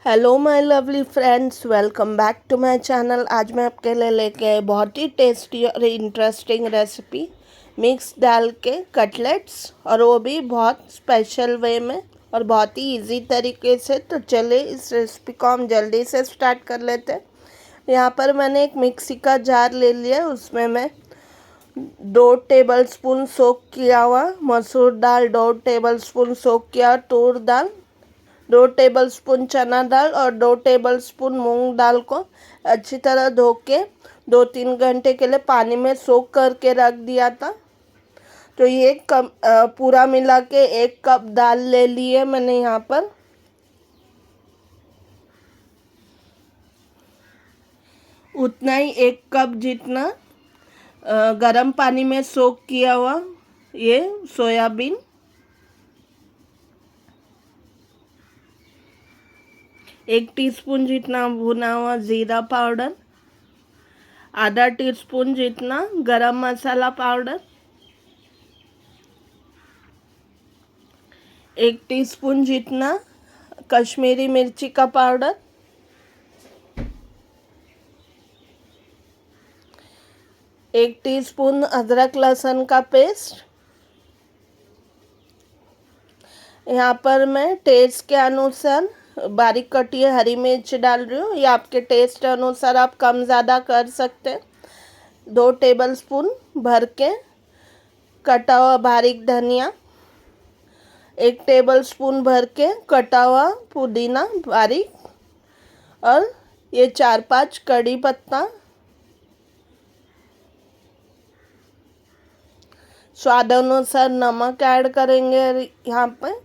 Hello my lovely friends, welcome back to my channel. आज मैं आपके लिए लेके आई बहुत ही टेस्टी और इंटरेस्टिंग रेसिपी, मिक्स दाल के कटलेट्स, और वो भी बहुत स्पेशल वे में और बहुत ही इजी तरीके से। तो चलिए इस रेसिपी को हम जल्दी से स्टार्ट कर लेते हैं। यहाँ पर मैंने एक मिक्सी का जार ले लिया, उसमें मैं 2 टेबलस्पून सोक किया हुआ मसूर दाल, 2 टेबलस्पून सोक किया तूर दाल, 2 टेबलस्पून चना दाल और 2 टेबलस्पून मूंग दाल को अच्छी तरह धो के 2-3 घंटे के लिए पानी में सोक करके रख दिया था। तो ये पूरा मिला के 1 कप दाल ले लिए मैंने यहाँ पर। उतना ही 1 कप जितना गरम पानी में सोक किया हुआ ये सोयाबीन, 1 टीस्पून जितना भुना हुआ जीरा पाउडर, आधा टीस्पून जितना गरम मसाला पाउडर, 1 टीस्पून जितना कश्मीरी मिर्ची का पाउडर, 1 टीस्पून अदरक लहसुन का पेस्ट। यहाँ पर मैं टेस्ट के अनुसार बारीक कटी हरी मिर्च डाल रही हूँ, या आपके टेस्ट अनुसार आप कम ज़्यादा कर सकते हैं। 2 टेबलस्पून भर के कटा हुआ बारीक धनिया, 1 टेबलस्पून भर के कटा हुआ पुदीना बारीक, और ये 4-5 कड़ी पत्ता। स्वाद अनुसार नमक ऐड करेंगे यहाँ पे।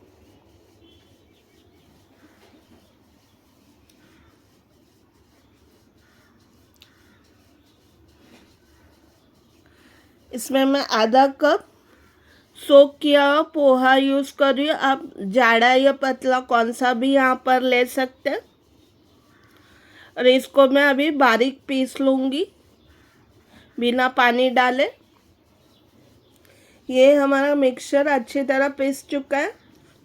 इसमें मैं आधा कप सोक किया हुआ पोहा यूज़ कर रही हूँ। आप जाड़ा या पतला कौन सा भी यहाँ पर ले सकते हैं। और इसको मैं अभी बारीक पीस लूँगी बिना पानी डाले। ये हमारा मिक्सचर अच्छी तरह पीस चुका है।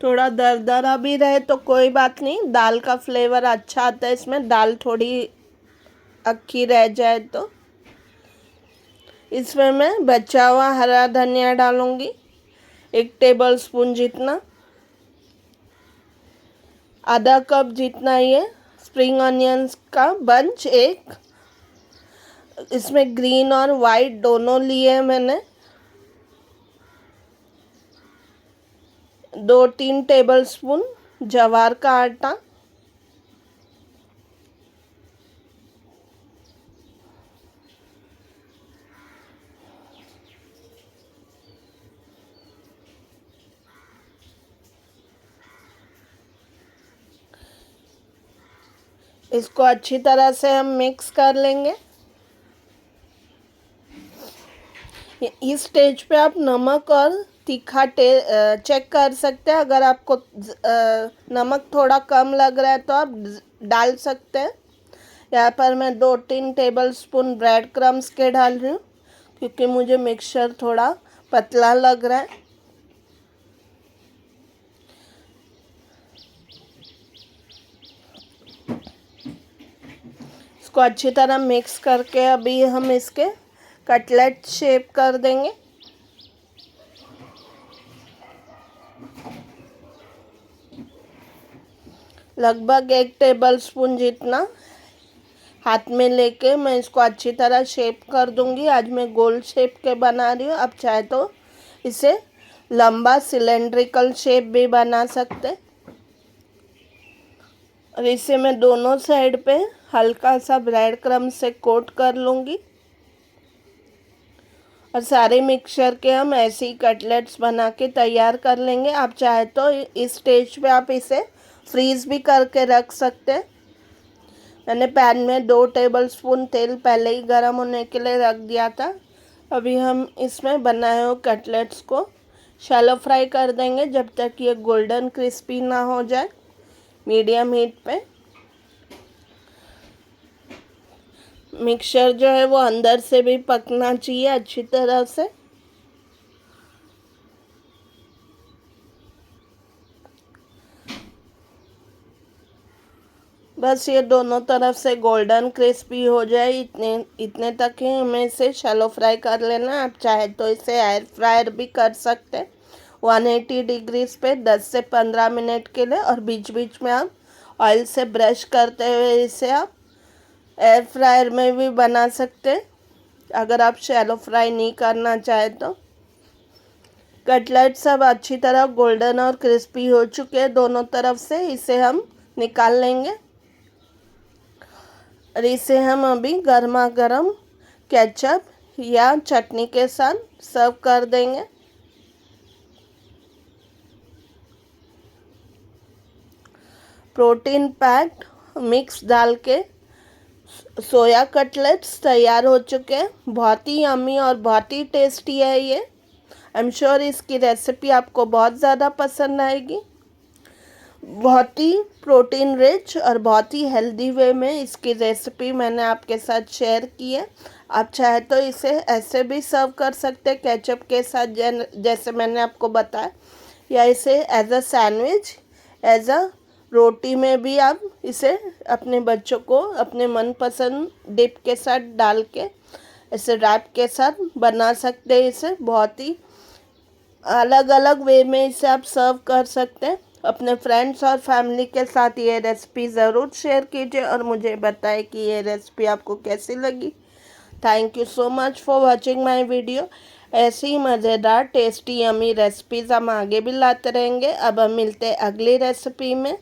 थोड़ा दरदरा भी रहे तो कोई बात नहीं, दाल का फ्लेवर अच्छा आता है इसमें। दाल थोड़ी अक्खी रह जाए तो इसमें मैं बचा हुआ हरा धनिया डालूँगी, 1 टेबलस्पून जितना। आधा कप जितना ये स्प्रिंग अनियंस का बंच, इसमें ग्रीन और वाइट दोनों लिए हैं मैंने। 2-3 टेबलस्पून ज्वार का आटा, इसको अच्छी तरह से हम मिक्स कर लेंगे। इस स्टेज पे आप नमक और तीखा चेक कर सकते हैं। अगर आपको नमक थोड़ा कम लग रहा है तो आप डाल सकते हैं। यहाँ पर मैं 2-3 टेबलस्पून ब्रेड क्रम्स के डाल रही हूँ, क्योंकि मुझे मिक्सचर थोड़ा पतला लग रहा है। इसको अच्छी तरह मिक्स करके अभी हम इसके कटलेट शेप कर देंगे। लगभग 1 टेबलस्पून जितना हाथ में लेके मैं इसको अच्छी तरह शेप कर दूंगी। आज मैं गोल शेप के बना रही हूँ, आप चाहे तो इसे लंबा सिलेंड्रिकल शेप भी बना सकते। और इसे मैं दोनों साइड पे हल्का सा ब्रेड क्रम्ब से कोट कर लूँगी। और सारे मिक्सचर के हम ऐसे ही कटलेट्स बना के तैयार कर लेंगे। आप चाहे तो इस स्टेज पे आप इसे फ्रीज़ भी करके रख सकते हैं। मैंने पैन में 2 टेबलस्पून तेल पहले ही गर्म होने के लिए रख दिया था। अभी हम इसमें बनाए हुए कटलेट्स को शैलो फ्राई कर देंगे जब तक ये गोल्डन क्रिस्पी ना हो जाए, मीडियम हीट पे। मिक्सचर जो है वो अंदर से भी पकना चाहिए अच्छी तरह से। बस ये दोनों तरफ से गोल्डन क्रिस्पी हो जाए, इतने इतने तक ही हमें इसे शैलो फ्राई कर लेना। आप चाहे तो इसे एयर फ्रायर भी कर सकते हैं 180 डिग्रीज पे 10 से 15 मिनट के लिए, और बीच बीच में आप ऑयल से ब्रश करते हुए इसे आप एयर फ्रायर में भी बना सकते हैं अगर आप शैलो फ्राई नहीं करना चाहे तो। कटलेट सब अच्छी तरह गोल्डन और क्रिस्पी हो चुके हैं दोनों तरफ से, इसे हम निकाल लेंगे और इसे हम अभी गर्मा गर्म केचप या चटनी के साथ सर्व कर देंगे। प्रोटीन पैक्ड मिक्स डाल के सोया कटलेट्स तैयार हो चुके हैं। बहुत ही यम्मी और बहुत ही टेस्टी है ये। आई एम श्योर इसकी रेसिपी आपको बहुत ज़्यादा पसंद आएगी। बहुत ही प्रोटीन रिच और बहुत ही हेल्दी वे में इसकी रेसिपी मैंने आपके साथ शेयर की है। आप चाहे तो इसे ऐसे भी सर्व कर सकते हैं केचप के साथ, जैसे मैंने आपको बताया, या इसे as a sandwich, as a roti में भी आप इसे अपने बच्चों को अपने मनपसंद डिप के साथ डाल के इसे रैप के साथ बना सकते हैं। इसे बहुत ही अलग अलग वे में इसे आप सर्व कर सकते हैं। अपने फ्रेंड्स और फैमिली के साथ ये रेसिपी ज़रूर शेयर कीजिए और मुझे बताएं कि ये रेसिपी आपको कैसी लगी। Thank you so much for watching my video. ऐसी ही मज़ेदार टेस्टी यमी रेसिपीज़ हम आगे भी लाते रहेंगे। अब हम मिलते हैं अगली रेसिपी में।